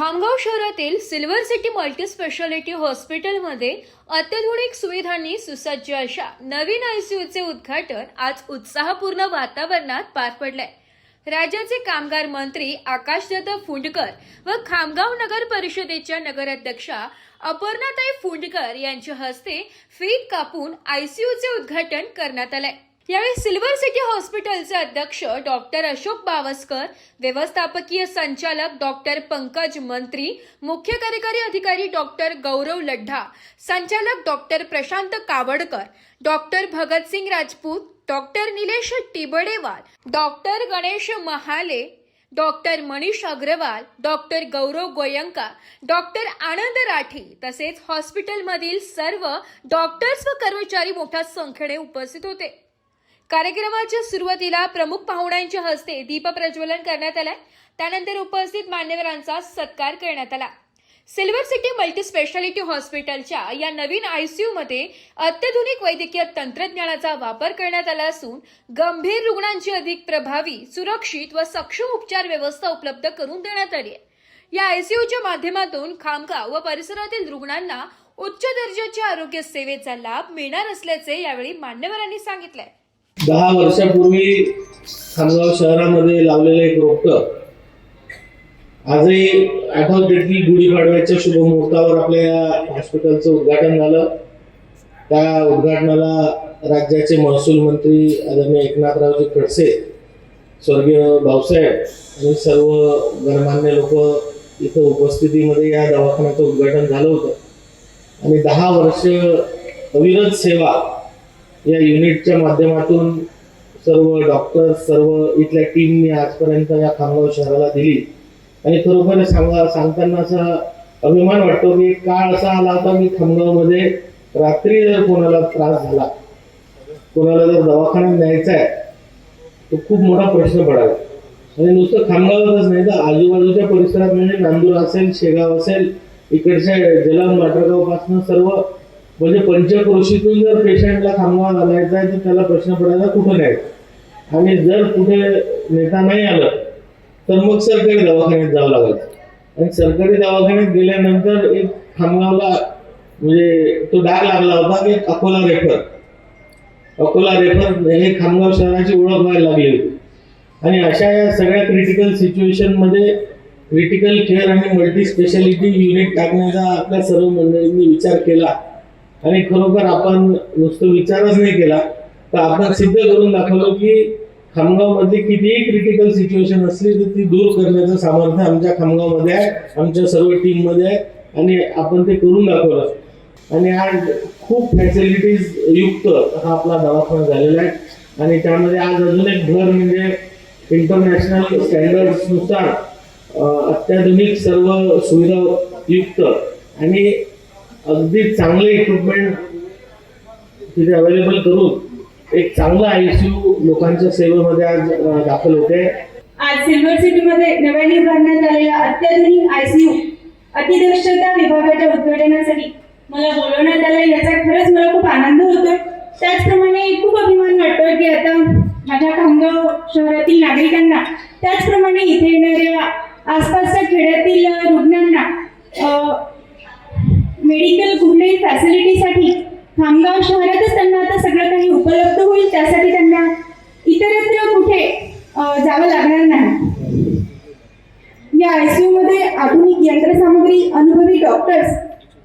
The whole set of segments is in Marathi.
खामगाव शहरातील सिल्वर सिटी मल्टी स्पेशालिटी हॉस्पिटलमध्ये अत्याधुनिक सुविधांनी सुसज्ज अशा नवीन आयसीयूचे उद्घाटन आज उत्साहपूर्ण वातावरणात पार पडले। राज्याचे कामगार मंत्री आकाशदत्त फुंडकर व खामगाव नगर परिषदेच्या नगराध्यक्षा अपर्णाताई फुंडकर यांच्या हस्ते फीत कापून आयसीयूचे उद्घाटन करण्यात आले। यावेळी सिल्वर सिटी हॉस्पिटलचे अध्यक्ष डॉक्टर अशोक बावस्कर, व्यवस्थापकीय संचालक डॉक्टर पंकज मंत्री, मुख्य कार्यकारी अधिकारी डॉक्टर गौरव लड्ढा, संचालक doctor Prashant Kawadkar, doctor Bhagatsing Rajput, doctor Nilesh Tibdewal, doctor Ganesh Mahale, doctor Manish Agrawal, doctor Gaurav Goyanka, doctor Anand Rathi तसेच हॉस्पिटलमधील सर्व डॉक्टर्स व कर्मचारी मोठ्या संख्येने उपस्थित होते। कार्यक्रमाच्या सुरुवातीला प्रमुख पाहुण्यांच्या हस्ते दीप प्रज्वलन करण्यात आले। त्यानंतर उपस्थित मान्यवरांचा सत्कार करण्यात आला। सिल्वर सिटी मल्टी स्पेशालिटी हॉस्पिटलच्या या नवीन आयसीयू मध्ये अत्याधुनिक वैद्यकीय तंत्रज्ञानाचा वापर करण्यात आला असून गंभीर रुग्णांची अधिक प्रभावी, सुरक्षित व सक्षम उपचार व्यवस्था उपलब्ध करून देण्यात आली आहे। या आयसीयूच्या माध्यमातून खामगाव व परिसरातील रुग्णांना उच्च दर्जाच्या आरोग्य सेवेचा लाभ मिळणार असल्याचे यावेळी मान्यवरांनी सांगितले। 10 वर्षापूर्वी खामगाव शहरामध्ये लावलेलं एक रोपटं आजही आठवते की गुढीपाडव्याच्या शुभमुहूर्तावर आपल्या हॉस्पिटलचं उद्घाटन झालं। त्या उद्घाटनाला राज्याचे महसूल मंत्री आदरणीय एकनाथरावजी खडसे, स्वर्गीय भाऊसाहेब आणि सर्व गणमान्य लोक इथं उपस्थितीमध्ये या दवाखान्याचं उद्घाटन झालं होतं आणि 10 वर्ष अविरत सेवा या युनिटच्या माध्यमातून सर्व डॉक्टर, सर्व इथल्या टीमने आजपर्यंत या खामगाव शहराला दिली आणि खरोखर सांगताना असा अभिमान वाटतो की काळ असा आला होता की खामगावमध्ये रात्री जर कोणाला त्रास झाला, कोणाला जर दवाखान्यात न्यायचा आहे तो खूप मोठा प्रश्न पडायचा आणि नुसतं खामगावच नाही तर आजूबाजूच्या परिसरात म्हणजे नांदूर असेल, शेगाव असेल, इकडच्या जलम माटरगावपासून सर्व म्हणजे पंचक्रोशीतून जर पेशंटला खामगाव आणायचा आहे तर त्याला प्रश्न पडायचा कुठं न्यायचं आणि जर कुठे नेता नाही आलं तर मग सरकारी दवाखान्यात जावं लागायचं आणि सरकारी दवाखान्यात गेल्यानंतर एक खामगावला म्हणजे तो डाग लागला होता की अकोला रेफर हे खामगाव शहराची ओळख व्हायला लागली होती आणि अशा या सगळ्या क्रिटिकल सिच्युएशनमध्ये क्रिटिकल केअर आणि मल्टी स्पेशालिटी युनिट टाकण्याचा आपल्या सर्व मंडळींनी विचार केला आणि खरोखर आपण नुसतं विचारच नाही केला तर आपण सिद्ध करून दाखवलं की खामगाव मध्ये कितीही क्रिटिकल सिच्युएशन असली तर ती दूर करण्याचं सामर्थ्य आमच्या खामगावमध्ये आहे, आमच्या सर्व टीम मध्ये आहे आणि आपण ते करून दाखवलं आणि आज खूप फॅसिलिटीज युक्त हा आपला दवाखाना झालेला आहे आणि त्यामध्ये आज अजून एक भर म्हणजे इंटरनॅशनल स्टँडर्ड्स नुसार अत्याधुनिक सर्व सुविधा युक्त आणि अगदी चांगले इक्विपमेंट तिथे अवेलेबल करून एक चांगला आयसीयू लोकांच्या सेवेमध्ये आज दाखल होते। आज सिल्वर सिटी मध्ये नव्याने उभारण्यात आलेल्या अत्याधुनिक आयसीयू अतिदक्षता विभागाच्या उद्घाटनासाठी मला बोलवण्यात आलं, याचा खरंच मला खूप आनंद होतोय। त्याचप्रमाणे खूप अभिमान वाटतोय की आता माझ्या खामगाव शहरातील नागरिकांना, त्याचप्रमाणे इथे येणाऱ्या आसपासच्या खेड्यातील रुग्णांना मेडिकल कुठल्याही फॅसिलिटीसाठी खामगाव शहरातच त्यांना आता सगळं काही उपलब्ध होईल, त्यासाठी त्यांना इतरत्र कुठे जावं लागणार नाही। या आयसीयू मध्ये आधुनिक यंत्रसामग्री, अनुभवी डॉक्टर्स,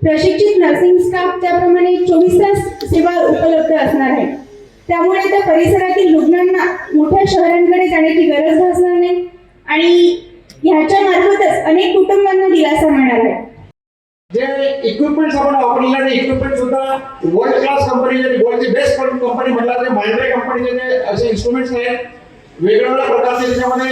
प्रशिक्षित नर्सिंग स्टाफ, त्याप्रमाणे 24 तास सेवा उपलब्ध असणार आहे। त्यामुळे त्या परिसरातील रुग्णांना मोठ्या शहरांकडे जाण्याची गरज भासणार नाही आणि ह्याच्या मार्फतच अनेक कुटुंबांना दिलासा मिळणार आहे। जे इक्विपमेंट्स आपण वापरलेले इक्विपमेंट सुद्धा वर्ल्ड क्लास कंपनी, वर्ल्डची बेस्ट कंपनी म्हणला ते माइंड्रे कंपनीचे जे असे इन्स्ट्रुमेंट्स आहेत वेगवेगळ्या प्रकारचे, त्याच्यामध्ये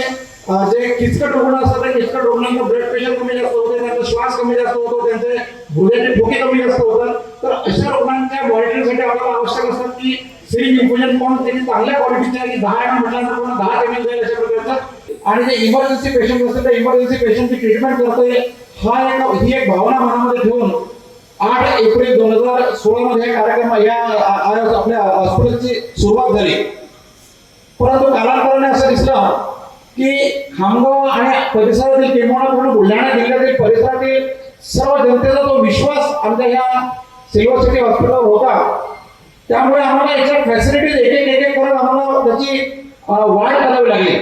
जे किचकट रुग्ण असतात त्या किचकट रुग्णांचं ब्लड प्रेशर कमी जास्त होते, त्यांचा श्वास कमी जास्त होतो, त्यांचे हृदयाचे ठोके कमी जास्त होतात, तर अशा रुग्णांच्या मॉनिटरिंगसाठी आपल्याला आवश्यक असतात की सिरिंज इन्फ्युजन पॉईंट त्यांनी चांगल्या क्वालिटीचे आणि 10 ml म्हटल्यानंतर पुन्हा 10 ml जाईल अशा प्रकारचं आणि जे इमर्जन्सी पेशंट असतात त्या इमर्जन्सी पेशंटची ट्रीटमेंट करतोय ही एक भावना मनामध्ये ठेवून 8 एप्रिल 2016 मध्ये कार्यक्रम या आपल्या हॉस्पिटलची सुरुवात झाली। परंतु कालांतराने असं दिसलं की खामगाव आणि परिसरातील किंबहुना पूर्ण बुलढाणा जिल्ह्यातील परिसरातील सर्व जनतेचा जो विश्वास आमच्या ह्या सिल्वर सिटी हॉस्पिटलवर होता, त्यामुळे आम्हाला याच्या फॅसिलिटीज एक एक करून आम्हाला त्याची वाढ करावी लागली.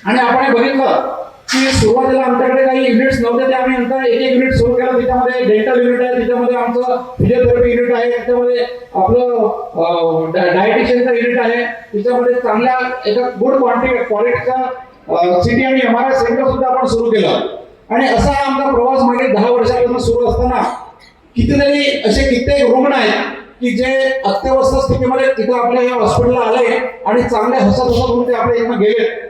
आणि आपण बघितलं की सुरुवातीला आमच्याकडे काही युनिट्स नव्हते, ते आम्ही नंतर एक युनिट सुरू केलं. त्याच्यामध्ये डेंटल युनिट आहे, त्याच्यामध्ये आमचं फिजिओथेरपी युनिट आहे, त्याच्यामध्ये आपलं डायटिशियनचं युनिट आहे, त्याच्यामध्ये चांगल्या एका गुड क्वालिटीचा सिटी आणि MRI सेंटर सुद्धा आपण सुरू केलं. आणि असा आमचा प्रवास मागे 10 वर्षापासून सुरू असताना कितीतरी असे कित्येक रुग्ण आहेत की जे अत्यवस्थ स्थितीमध्ये तिथं आपल्या या हॉस्पिटलला आले आणि चांगले हसत होऊन ते आपल्या इथं गेले.